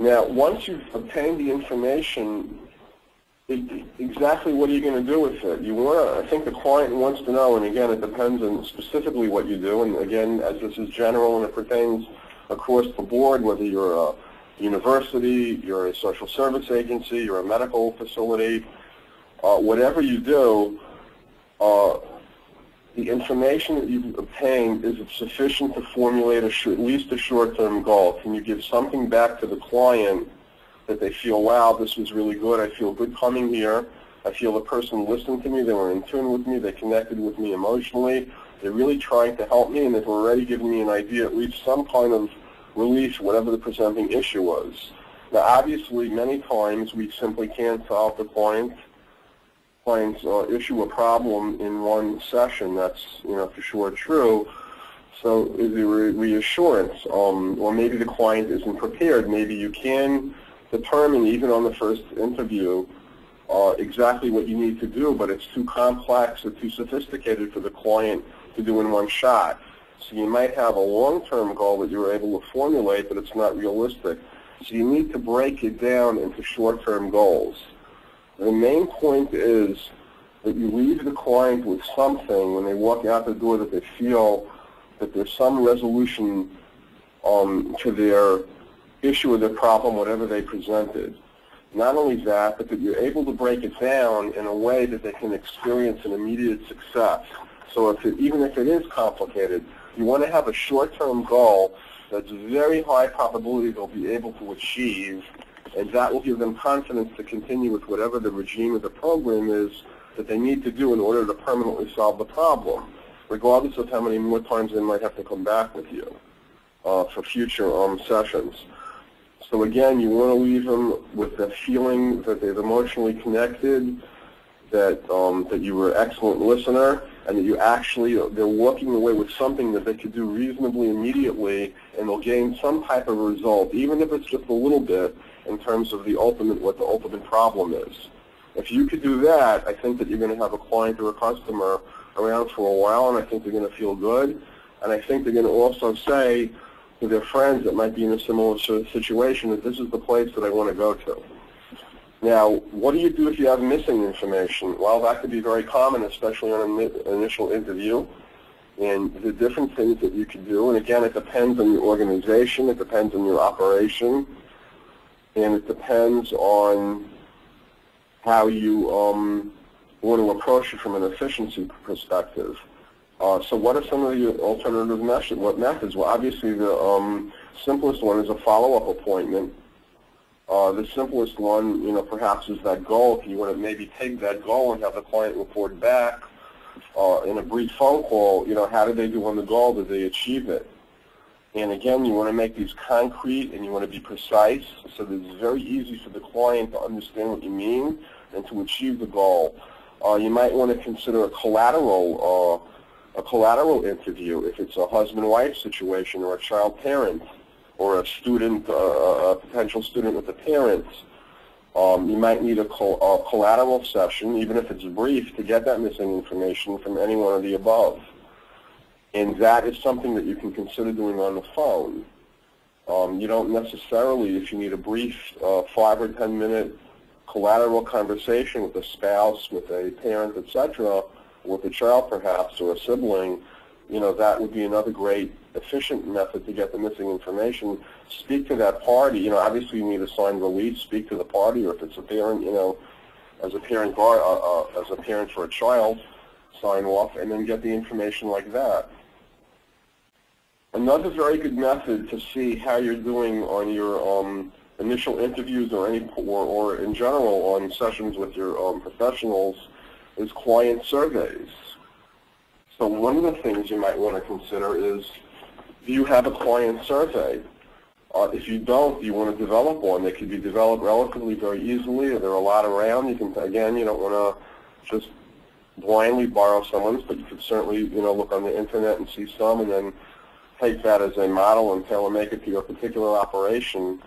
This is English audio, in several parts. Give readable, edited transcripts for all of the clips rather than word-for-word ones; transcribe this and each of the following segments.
Now, once you've obtained the information, exactly what are you going to do with it? I think the client wants to know, and again, it depends on specifically what you do, and again, as this is general and it pertains across the board, whether you're a university, you're a social service agency, you're a medical facility, whatever you do, the information that you've obtained, is it sufficient to formulate at least a short-term goal? Can you give something back to the client that they feel, wow, this was really good, I feel good coming here, I feel the person listened to me, they were in tune with me, they connected with me emotionally, they're really trying to help me, and they've already given me an idea, at least some kind of relief, whatever the presenting issue was. Now, obviously, many times we simply can't solve the client's issue or problem in one session. That's, for sure true. So the reassurance, or maybe the client isn't prepared. Maybe you can determine, even on the first interview, exactly what you need to do, but it's too complex or too sophisticated for the client to do in one shot. So you might have a long-term goal that you're able to formulate, but it's not realistic. So you need to break it down into short-term goals. The main point is that you leave the client with something when they walk out the door, that they feel that there's some resolution to their issue or their problem, whatever they presented. Not only that, but that you're able to break it down in a way that they can experience an immediate success. So even if it is complicated, you want to have a short-term goal that's very high probability they'll be able to achieve, and that will give them confidence to continue with whatever the regime of the program is that they need to do in order to permanently solve the problem, regardless of how many more times they might have to come back with you for future sessions. So again, you want to leave them with the feeling that they've emotionally connected, that you were an excellent listener, and that they're walking away with something that they could do reasonably immediately, and they'll gain some type of result, even if it's just a little bit, in terms of what the ultimate problem is. If you could do that, I think that you're going to have a client or a customer around for a while, and I think they're going to feel good, and I think they're going to also say to their friends that might be in a similar situation that this is the place that I want to go to. Now, what do you do if you have missing information? Well, that could be very common, especially on an initial interview. And the different things that you can do, and again, it depends on your organization, it depends on your operation, and it depends on how you want to approach it from an efficiency perspective. So what are some of the alternative methods? Well, obviously the simplest one is a follow-up appointment. The simplest one, perhaps is that goal. If you want to maybe take that goal and have the client report back in a brief phone call, how did they do on the goal? Did they achieve it? And again, you want to make these concrete and you want to be precise so that it's very easy for the client to understand what you mean and to achieve the goal. You might want to consider a collateral interview if it's a husband-wife situation or a child-parent or a student, a potential student with the parents. You might need a collateral session, even if it's brief, to get that missing information from any one of the above. And that is something that you can consider doing on the phone. You don't necessarily, if you need a brief 5 or 10 minute collateral conversation with a spouse, with a parent, etc., with a child perhaps, or a sibling, that would be another great efficient method to get the missing information. Speak to that party. Obviously you need a signed release. Speak to the party, or if it's a parent, as a parent for a child, sign off, and then get the information like that. Another very good method to see how you're doing on your initial interviews or in general on sessions with your professionals is client surveys. So one of the things you might want to consider is, do you have a client survey? If you don't, do you want to develop one? They could be developed relatively very easily. There are a lot around. You can, again, you don't want to just blindly borrow someone's, but you could certainly, look on the internet and see some, and then take that as a model and tailor-make it to your particular operation.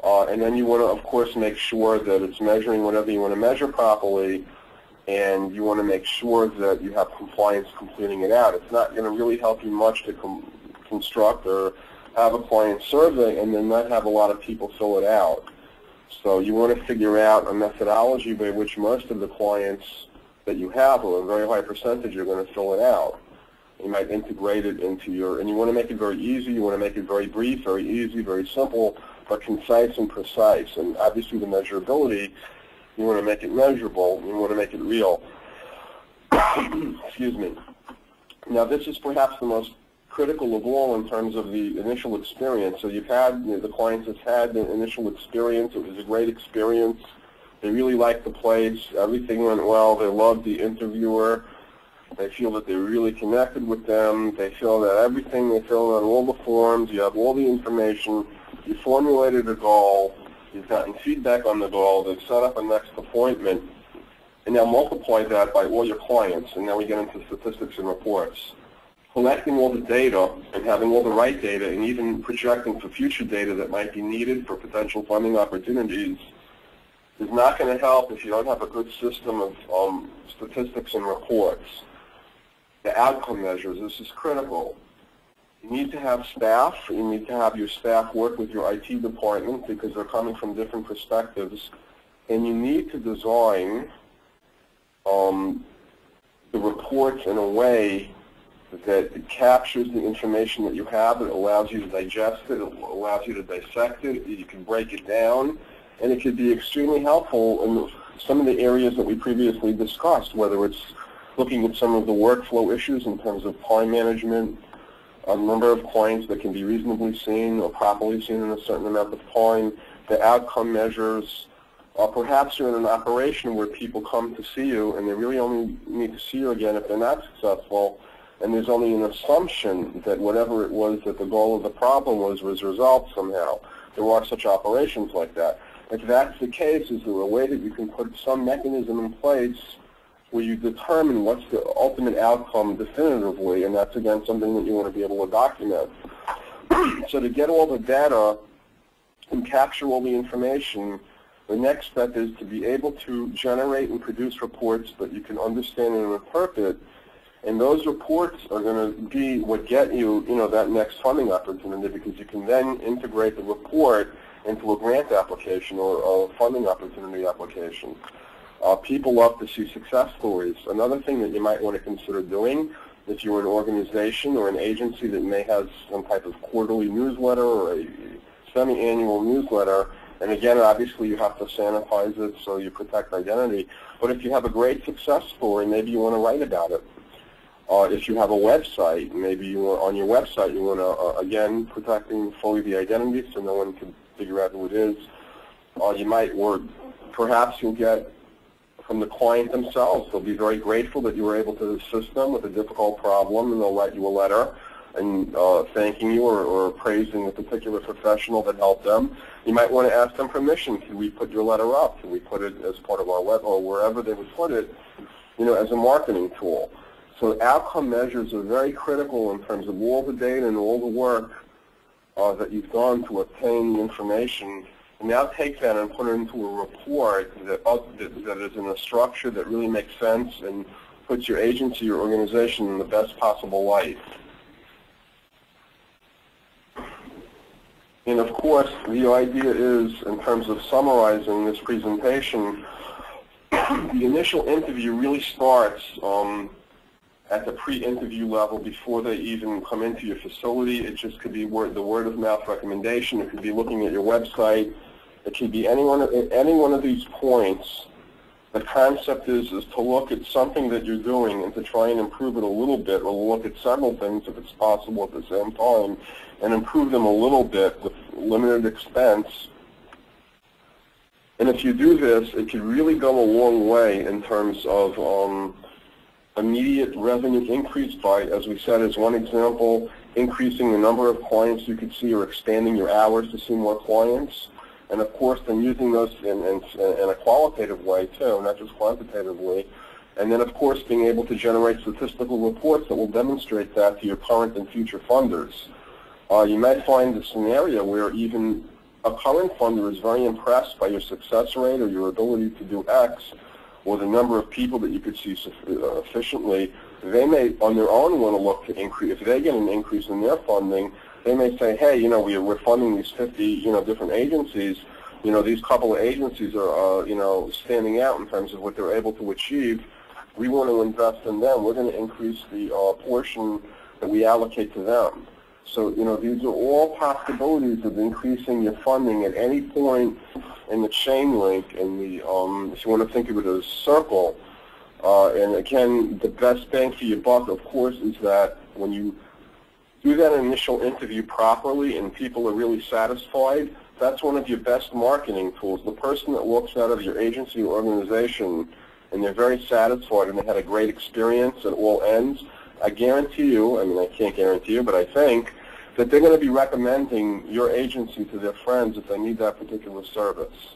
And then you want to, of course, make sure that it's measuring whatever you want to measure properly, and you want to make sure that you have compliance completing it out. It's not going to really help you much to construct or have a client survey and then not have a lot of people fill it out. So you want to figure out a methodology by which most of the clients that you have, or a very high percentage, are going to fill it out. You might integrate it into your, and you want to make it very easy, you want to make it very brief, very easy, very simple, but concise and precise. And obviously the measurability, you want to make it measurable, you want to make it real. Excuse me. Now this is perhaps the most critical of all in terms of the initial experience. So you've had, the clients have had the initial experience. It was a great experience. They really liked the place. Everything went well. They loved the interviewer. They feel that they really connected with them. They feel that everything, they filled out all the forms. You have all the information. You formulated a goal. You've gotten feedback on the goal. They've set up a next appointment. And now multiply that by all your clients. And now we get into statistics and reports. Collecting all the data and having all the right data and even projecting for future data that might be needed for potential funding opportunities is not going to help if you don't have a good system of statistics and reports. The outcome measures, this is critical. You need to have staff. You need to have your staff work with your IT department because they're coming from different perspectives. And you need to design the reports in a way that it captures the information that you have. It allows you to digest it. It allows you to dissect it. You can break it down. And it could be extremely helpful in some of the areas that we previously discussed, whether it's looking at some of the workflow issues in terms of time management, a number of clients that can be reasonably seen or properly seen in a certain amount of time, the outcome measures. Perhaps you're in an operation where people come to see you and they really only need to see you again if they're not successful, and there's only an assumption that whatever it was that the goal of the problem was resolved somehow. There are such operations like that. If that's the case, is there a way that you can put some mechanism in place where you determine what's the ultimate outcome definitively, and that's, again, something that you want to be able to document. So to get all the data and capture all the information, the next step is to be able to generate and produce reports that you can understand and interpret, and those reports are going to be what get you, that next funding opportunity, because you can then integrate the report into a grant application or a funding opportunity application. People love to see success stories. Another thing that you might want to consider doing, if you're an organization or an agency that may have some type of quarterly newsletter or a semi-annual newsletter, and again, obviously you have to sanitize it so you protect identity, but if you have a great success story, maybe you want to write about it. If you have a website, maybe on your website you want to, again, protecting fully the identity so no one can figure out who it is. You might, or perhaps you'll get from the client themselves. They'll be very grateful that you were able to assist them with a difficult problem, and they'll write you a letter and thanking you or praising a particular professional that helped them. You might want to ask them permission. Can we put your letter up? Can we put it as part of our web or wherever they would put it, as a marketing tool? So outcome measures are very critical in terms of all the data and all the work that you've done to obtain the information. And now take that and put it into a report that is in a structure that really makes sense and puts your agency, your organization in the best possible light. And of course, the idea is, in terms of summarizing this presentation, the initial interview really starts at the pre-interview level before they even come into your facility. It just could be the word-of-mouth recommendation. It could be looking at your website. It could be any one of these points. The concept is to look at something that you're doing and to try and improve it a little bit, or look at several things if it's possible at the same time, and improve them a little bit with limited expense. And if you do this, it can really go a long way in terms of immediate revenue increase by, as we said, as one example, increasing the number of clients you could see or expanding your hours to see more clients. And of course, then using those in a qualitative way too, not just quantitatively. And then of course, being able to generate statistical reports that will demonstrate that to your current and future funders. You might find a scenario where even a current funder is very impressed by your success rate or your ability to do X, or the number of people that you could see efficiently. They may, on their own, want to look to increase. If they get an increase in their funding, they may say, hey, you know, we're funding these 50, you know, different agencies. You know, these couple of agencies are, you know, standing out in terms of what they're able to achieve. We want to invest in them. We're going to increase the portion that we allocate to them. So, you know, these are all possibilities of increasing your funding at any point in the chain link, in the, if you want to think of it as a circle. And again, the best bang for your buck, of course, is that when you do that initial interview properly and people are really satisfied, that's one of your best marketing tools. The person that walks out of your agency or organization and they're very satisfied and they had a great experience at all ends, I guarantee you, I mean, I can't guarantee you, but I think that they're going to be recommending your agency to their friends if they need that particular service.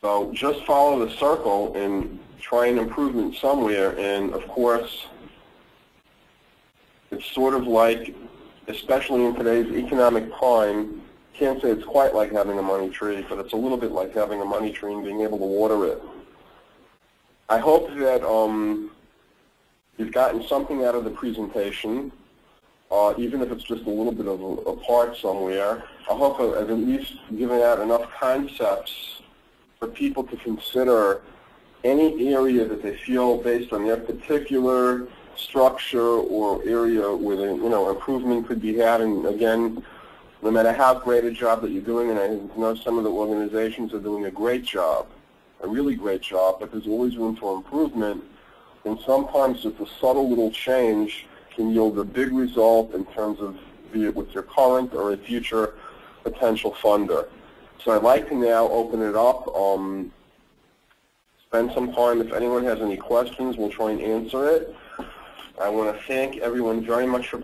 So just follow the circle and try an improvement somewhere. And of course, it's sort of like, especially in today's economic time, can't say it's quite like having a money tree, but it's a little bit like having a money tree and being able to water it. I hope that you've gotten something out of the presentation, even if it's just a little bit of a part somewhere. I hope I've at least given out enough concepts for people to consider any area that they feel based on their particular structure or area where the, you know, improvement could be had. And again, no matter how great a job that you're doing, and I know some of the organizations are doing a great job, a really great job, but there's always room for improvement. And sometimes just a subtle little change can yield a big result in terms of, be it with your current or a future potential funder. So I'd like to now open it up, spend some time. If anyone has any questions, we'll try and answer it. I want to thank everyone very much for